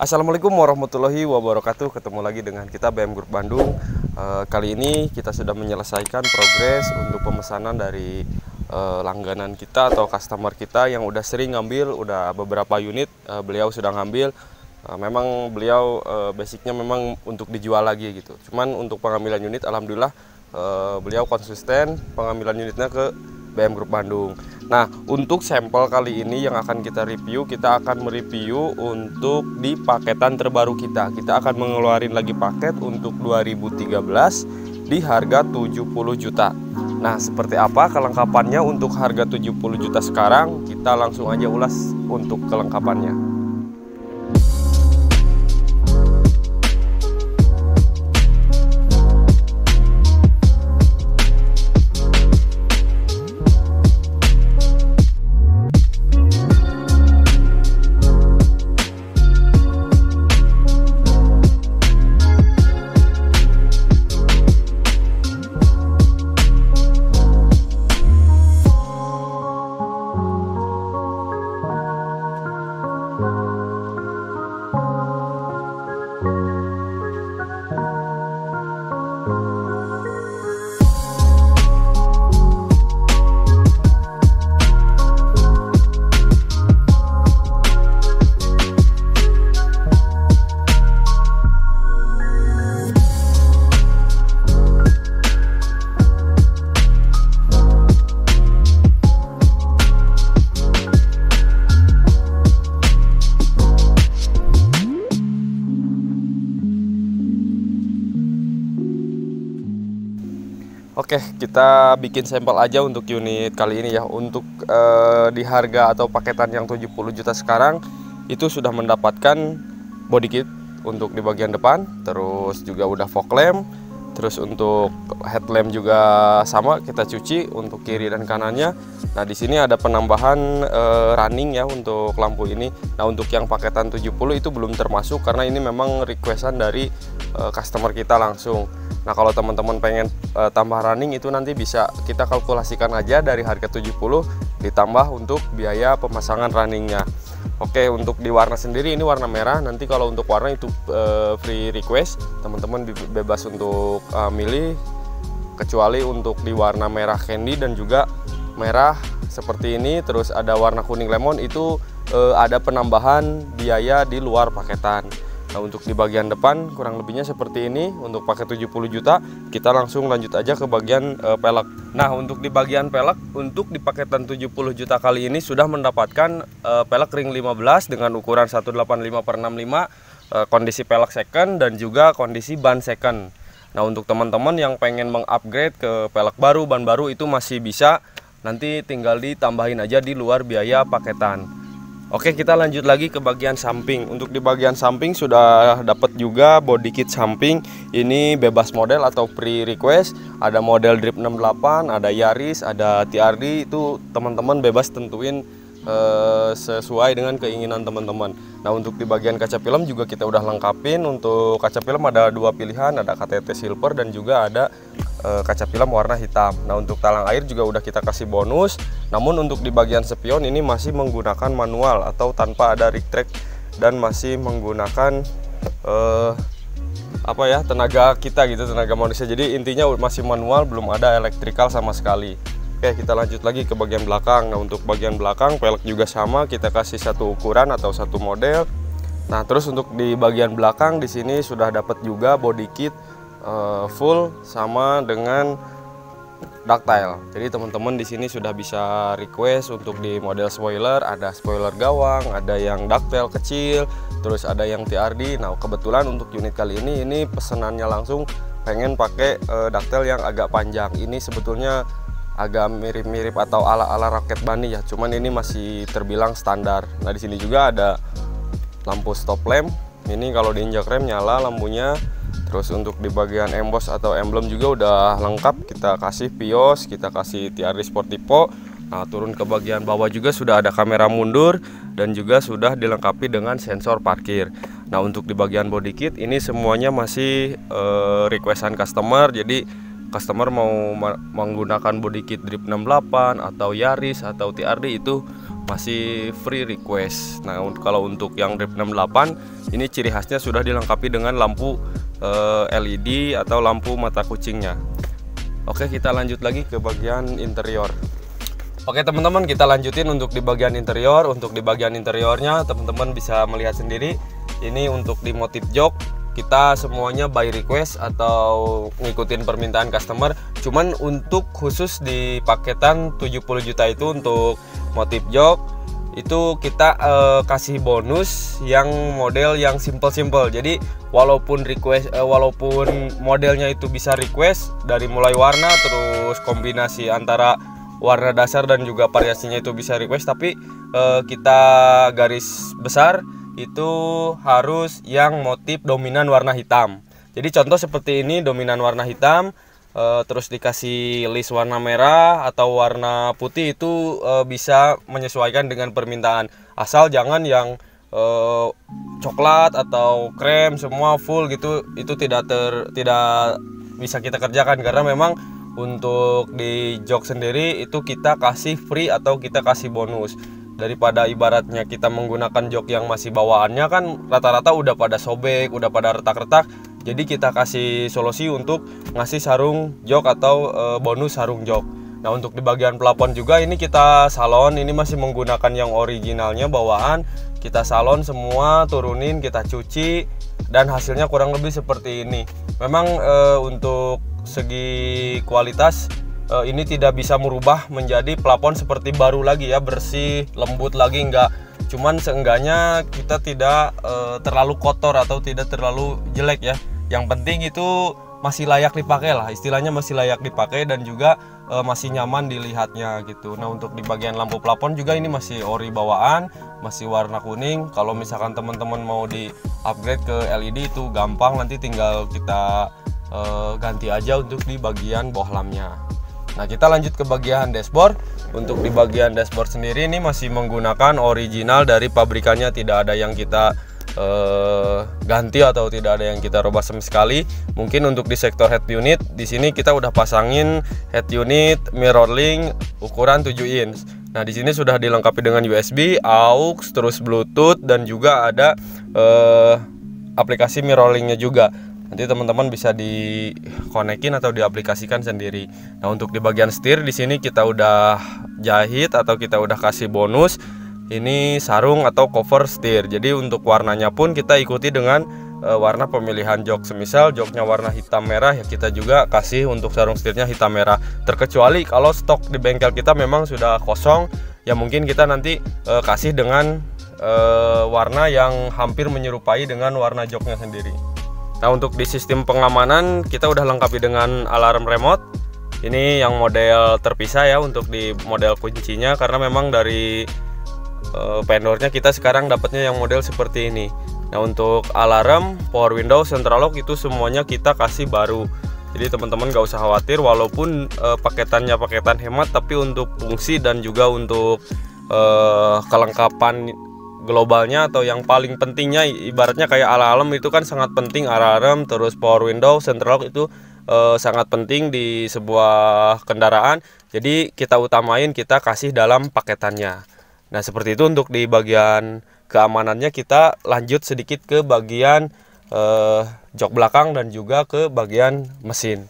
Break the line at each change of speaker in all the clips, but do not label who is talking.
Assalamualaikum warahmatullahi wabarakatuh. Ketemu lagi dengan kita BM Group Bandung. Kali ini kita sudah menyelesaikan progres untuk pemesanan dari langganan kita atau customer kita yang udah sering ngambil, udah beberapa unit beliau sudah ngambil. Memang beliau basicnya memang untuk dijual lagi gitu. Cuman untuk pengambilan unit alhamdulillah beliau konsisten pengambilan unitnya ke BM Group Bandung. Nah, untuk sampel kali ini yang akan kita review, kita akan mereview untuk di paketan terbaru kita. Kita akan mengeluarin lagi paket untuk 2013 di harga 70 juta. Nah, seperti apa kelengkapannya untuk harga 70 juta sekarang? Kita langsung aja ulas untuk kelengkapannya. Oke, kita bikin sampel aja untuk unit kali ini ya. Untuk di harga atau paketan yang 70 juta sekarang itu sudah mendapatkan body kit untuk di bagian depan, terus juga udah fog lamp, terus untuk headlamp juga sama kita cuci untuk kiri dan kanannya. Nah, di sini ada penambahan running ya untuk lampu ini. Nah, untuk yang paketan 70 itu belum termasuk karena ini memang requestan dari customer kita langsung. Nah, kalau teman-teman pengen tambah running itu nanti bisa kita kalkulasikan aja dari harga 70 ditambah untuk biaya pemasangan runningnya. Oke, untuk di warna sendiri ini warna merah. Nanti kalau untuk warna itu free request, teman-teman bebas untuk milih, kecuali untuk di warna merah candy dan juga merah seperti ini. Terus ada warna kuning lemon itu ada penambahan biaya di luar paketan. Nah, untuk di bagian depan kurang lebihnya seperti ini. Untuk paket 70 juta kita langsung lanjut aja ke bagian pelek. Nah, untuk di bagian pelek untuk di paketan 70 juta kali ini sudah mendapatkan pelek ring 15 dengan ukuran 185/65, kondisi pelek second dan juga kondisi ban second. Nah, untuk teman-teman yang pengen mengupgrade ke pelek baru, ban baru itu masih bisa, nanti tinggal ditambahin aja di luar biaya paketan. Oke, kita lanjut lagi ke bagian samping. Untuk di bagian samping sudah dapat juga body kit samping. Ini bebas model atau pre request. Ada model Drip 68, ada Yaris, ada TRD. Itu teman-teman bebas tentuin sesuai dengan keinginan teman-teman. Nah, untuk di bagian kaca film juga kita udah lengkapin. Untuk kaca film ada dua pilihan, ada KTT silver dan juga ada kaca film warna hitam. Nah, untuk talang air juga udah kita kasih bonus. Namun untuk di bagian spion ini masih menggunakan manual atau tanpa ada rig track dan masih menggunakan tenaga kita gitu, tenaga manusia. Jadi intinya masih manual, belum ada elektrikal sama sekali. Oke, kita lanjut lagi ke bagian belakang. Nah, untuk bagian belakang pelek juga sama, kita kasih satu ukuran atau satu model. Nah, terus untuk di bagian belakang di sini sudah dapat juga body kit full sama dengan ductile. Jadi teman-teman di sini sudah bisa request untuk di model spoiler, ada spoiler gawang, ada yang ductile kecil, terus ada yang TRD. Nah, kebetulan untuk unit kali ini pesanannya langsung pengen pakai ductile yang agak panjang. Ini sebetulnya agak mirip-mirip atau ala-ala Rocket Bunny ya, cuman ini masih terbilang standar. Nah, di sini juga ada lampu stop lamp. Ini kalau diinjak rem nyala lampunya. Terus untuk di bagian emboss atau emblem juga udah lengkap. Kita kasih pios, kita kasih TRD Sportivo. Nah, turun ke bagian bawah juga sudah ada kamera mundur dan juga sudah dilengkapi dengan sensor parkir. Nah, untuk di bagian body kit ini semuanya masih requestan customer. Jadi customer mau menggunakan body kit Drip 68 atau Yaris atau TRD itu masih free request. Nah kalau untuk yang Drip 68 ini ciri khasnya sudah dilengkapi dengan lampu LED atau lampu mata kucingnya. Oke, kita lanjut lagi ke bagian interior. Oke teman-teman, kita lanjutin untuk di bagian interior. Untuk di bagian interiornya teman-teman bisa melihat sendiri. Ini untuk di motif jok kita semuanya by request atau ngikutin permintaan customer. Cuman untuk khusus di paketan 70 juta itu untuk motif jok itu kita kasih bonus yang model yang simple. Jadi walaupun modelnya itu bisa request dari mulai warna, terus kombinasi antara warna dasar dan juga variasinya itu bisa request, tapi kita garis besar itu harus yang motif dominan warna hitam. Jadi contoh seperti ini dominan warna hitam, terus dikasih list warna merah atau warna putih, itu bisa menyesuaikan dengan permintaan. Asal jangan yang coklat atau krem semua full gitu, itu tidak bisa kita kerjakan, karena memang untuk di jok sendiri itu kita kasih free atau kita kasih bonus. Daripada ibaratnya kita menggunakan jok yang masih bawaannya kan rata-rata udah pada sobek, udah pada retak-retak. Jadi kita kasih solusi untuk ngasih sarung jok atau bonus sarung jok. Nah untuk di bagian plafon juga ini kita salon, ini masih menggunakan yang originalnya bawaan. Kita salon semua, turunin, kita cuci, dan hasilnya kurang lebih seperti ini. Memang untuk segi kualitas ini tidak bisa merubah menjadi plafon seperti baru lagi ya, bersih, lembut lagi, enggak. Cuman seenggaknya kita tidak terlalu kotor atau tidak terlalu jelek ya. Yang penting itu masih layak dipakai lah, istilahnya masih layak dipakai dan juga masih nyaman dilihatnya gitu. Nah untuk di bagian lampu plafon juga ini masih ori bawaan, masih warna kuning. Kalau misalkan teman-teman mau di upgrade ke LED itu gampang, nanti tinggal kita ganti aja untuk di bagian boh lampnya. Nah kita lanjut ke bagian dashboard. Untuk di bagian dashboard sendiri ini masih menggunakan original dari pabrikannya, tidak ada yang kita ganti atau tidak ada yang kita rubah sama sekali. Mungkin untuk di sektor head unit di sini kita udah pasangin head unit mirror link ukuran 7 inch. Nah di sini sudah dilengkapi dengan USB, AUX, terus Bluetooth, dan juga ada aplikasi mirror linknya juga. Nanti teman-teman bisa dikonekin atau diaplikasikan sendiri. Nah untuk di bagian setir di sini kita udah jahit atau kita udah kasih bonus ini sarung atau cover setir. Jadi untuk warnanya pun kita ikuti dengan warna pemilihan jok. Semisal joknya warna hitam merah ya kita juga kasih untuk sarung setirnya hitam merah. Terkecuali kalau stok di bengkel kita memang sudah kosong, ya mungkin kita nanti kasih dengan warna yang hampir menyerupai dengan warna joknya sendiri. Nah untuk di sistem pengamanan kita udah lengkapi dengan alarm remote. Ini yang model terpisah ya untuk di model kuncinya, karena memang dari vendornya kita sekarang dapatnya yang model seperti ini. Nah untuk alarm, power window, central lock itu semuanya kita kasih baru. Jadi teman-teman gak usah khawatir, walaupun paketannya paketan hemat, tapi untuk fungsi dan juga untuk kelengkapan globalnya atau yang paling pentingnya, ibaratnya kayak alarm itu kan sangat penting. Alarm terus power window, central lock itu sangat penting di sebuah kendaraan. Jadi kita utamain, kita kasih dalam paketannya. Nah seperti itu untuk di bagian keamanannya. Kita lanjut sedikit ke bagian jok belakang dan juga ke bagian mesin.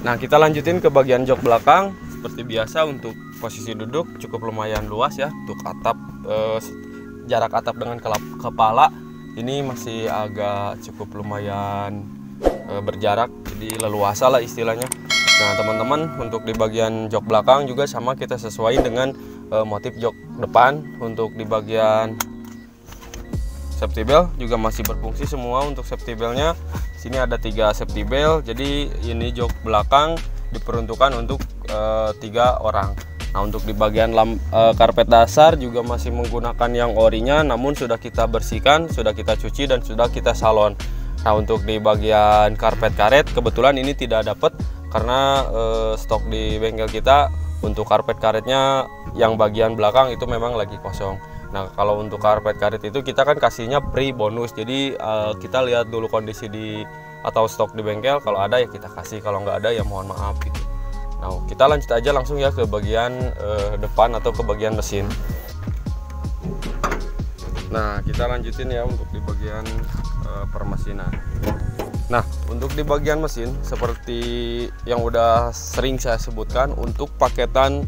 Nah kita lanjutin ke bagian jok belakang. Seperti biasa untuk posisi duduk cukup lumayan luas ya. Untuk atap, jarak atap dengan kepala ini masih agak cukup lumayan berjarak, jadi leluasa lah istilahnya. Nah teman-teman untuk di bagian jok belakang juga sama, kita sesuaikan dengan motif jok depan. Untuk di bagian safety belt juga masih berfungsi semua. Untuk safety beltnya sini ada 3 safety belt, jadi ini jok belakang diperuntukkan untuk 3 orang. Nah untuk di bagian karpet dasar juga masih menggunakan yang orinya, namun sudah kita bersihkan, sudah kita cuci, dan sudah kita salon. Nah untuk di bagian karpet karet kebetulan ini tidak dapat karena stok di bengkel kita untuk karpet karetnya yang bagian belakang itu memang lagi kosong. Nah kalau untuk karpet karet itu kita kan kasihnya free bonus, jadi kita lihat dulu kondisi di atau stok di bengkel, kalau ada ya kita kasih, kalau nggak ada ya mohon maaf gitu. Nah, kita lanjut aja langsung ya ke bagian depan atau ke bagian mesin. Nah, kita lanjutin ya untuk di bagian permesinan. Nah, untuk di bagian mesin seperti yang udah sering saya sebutkan, untuk paketan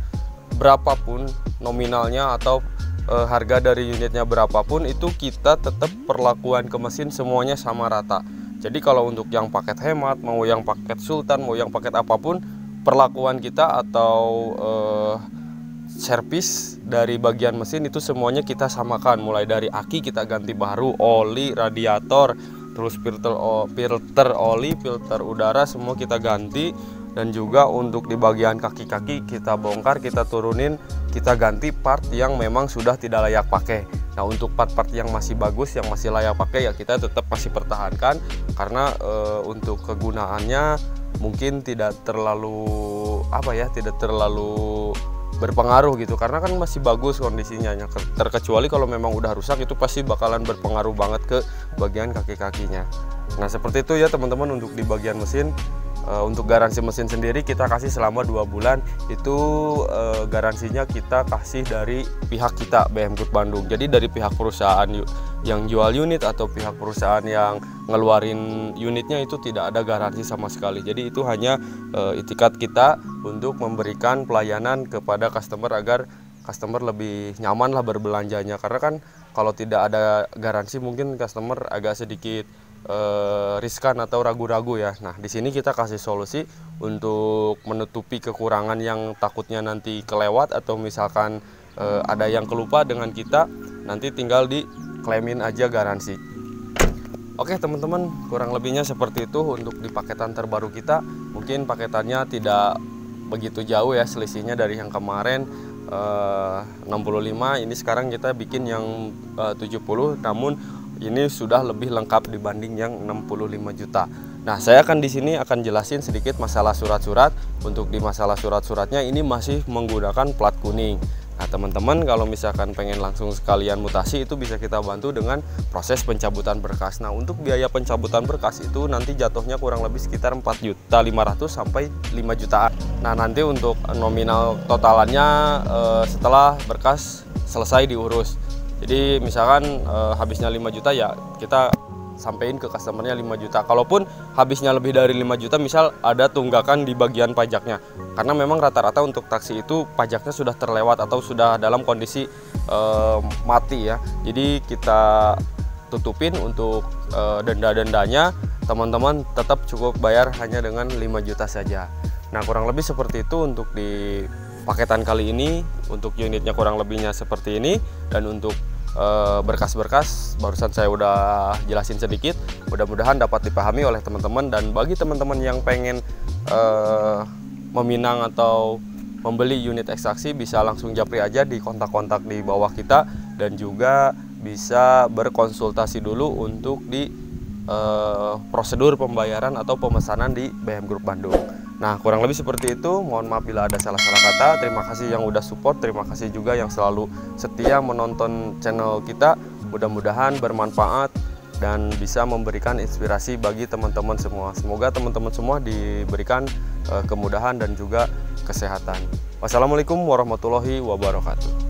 berapapun nominalnya atau harga dari unitnya berapapun, itu kita tetap perlakuan ke mesin semuanya sama rata. Jadi kalau untuk yang paket hemat, mau yang paket sultan, mau yang paket apapun, perlakuan kita atau servis dari bagian mesin itu semuanya kita samakan, mulai dari aki kita ganti baru, oli, radiator, terus filter oli, filter udara semua kita ganti, dan juga untuk di bagian kaki-kaki kita bongkar, kita turunin, kita ganti part yang memang sudah tidak layak pakai. Nah, untuk part-part yang masih bagus, yang masih layak pakai ya kita tetap masih pertahankan, karena untuk kegunaannya mungkin tidak terlalu tidak terlalu berpengaruh gitu, karena kan masih bagus kondisinya. Terkecuali kalau memang udah rusak, itu pasti bakalan berpengaruh banget ke bagian kaki-kakinya. Nah, seperti itu ya teman-teman untuk di bagian mesin. Untuk garansi mesin sendiri kita kasih selama 2 bulan. Itu garansinya kita kasih dari pihak kita BM Group Bandung. Jadi dari pihak perusahaan yang jual unit atau pihak perusahaan yang ngeluarin unitnya itu tidak ada garansi sama sekali. Jadi itu hanya itikat kita untuk memberikan pelayanan kepada customer agar customer lebih nyaman lah berbelanjanya. Karena kan kalau tidak ada garansi mungkin customer agak sedikit riskan atau ragu-ragu ya. Nah, di sini kita kasih solusi untuk menutupi kekurangan yang takutnya nanti kelewat, atau misalkan ada yang kelupa dengan kita, nanti tinggal diklaimin aja garansi. Oke teman-teman, kurang lebihnya seperti itu untuk di paketan terbaru kita. Mungkin paketannya tidak begitu jauh ya selisihnya dari yang kemarin 65, ini sekarang kita bikin yang 70, namun ini sudah lebih lengkap dibanding yang 65 juta. Nah, saya akan di sini akan jelasin sedikit masalah surat-surat. Untuk di masalah surat-suratnya ini masih menggunakan plat kuning. Nah, teman-teman kalau misalkan pengen langsung sekalian mutasi, itu bisa kita bantu dengan proses pencabutan berkas. Nah, untuk biaya pencabutan berkas itu nanti jatuhnya kurang lebih sekitar 4.500.000 sampai 5 jutaan. Nah, nanti untuk nominal totalannya setelah berkas selesai diurus. Jadi misalkan habisnya 5 juta ya kita sampein ke customernya 5 juta. Kalaupun habisnya lebih dari 5 juta, misal ada tunggakan di bagian pajaknya. Karena memang rata-rata untuk taksi itu pajaknya sudah terlewat atau sudah dalam kondisi mati ya. Jadi kita tutupin untuk denda-dendanya, teman-teman tetap cukup bayar hanya dengan 5 juta saja. Nah, kurang lebih seperti itu untuk di paketan kali ini. Untuk unitnya kurang lebihnya seperti ini, dan untuk berkas-berkas barusan saya udah jelasin sedikit. Mudah-mudahan dapat dipahami oleh teman-teman, dan bagi teman-teman yang pengen meminang atau membeli unit ekstraksi bisa langsung japri aja di kontak-kontak di bawah kita, dan juga bisa berkonsultasi dulu untuk di prosedur pembayaran atau pemesanan di BM Group Bandung. Nah, kurang lebih seperti itu. Mohon maaf bila ada salah-salah kata. Terima kasih yang udah support, terima kasih juga yang selalu setia menonton channel kita. Mudah-mudahan bermanfaat dan bisa memberikan inspirasi bagi teman-teman semua. Semoga teman-teman semua diberikan kemudahan dan juga kesehatan. Wassalamualaikum warahmatullahi wabarakatuh.